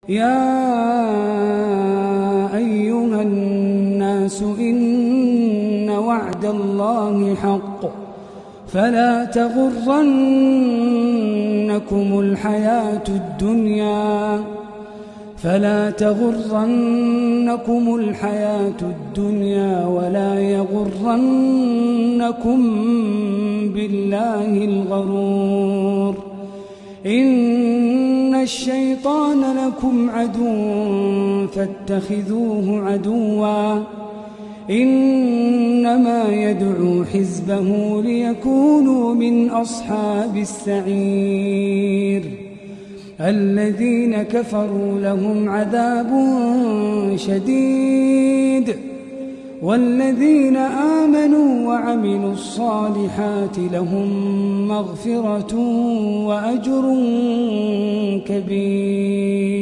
يا أيها الناس إن وعد الله حق فلا تغرنكم الحياة الدنيا ولا يغرنكم بالله الغرور. إن الشيطان لكم عدو فاتخذوه عدوا إنما يدعو حزبه ليكونوا من أصحاب السعير. الذين كفروا لهم عذاب شديد والذين آمنوا وعملوا الصالحات لهم مغفرة وأجر كبير.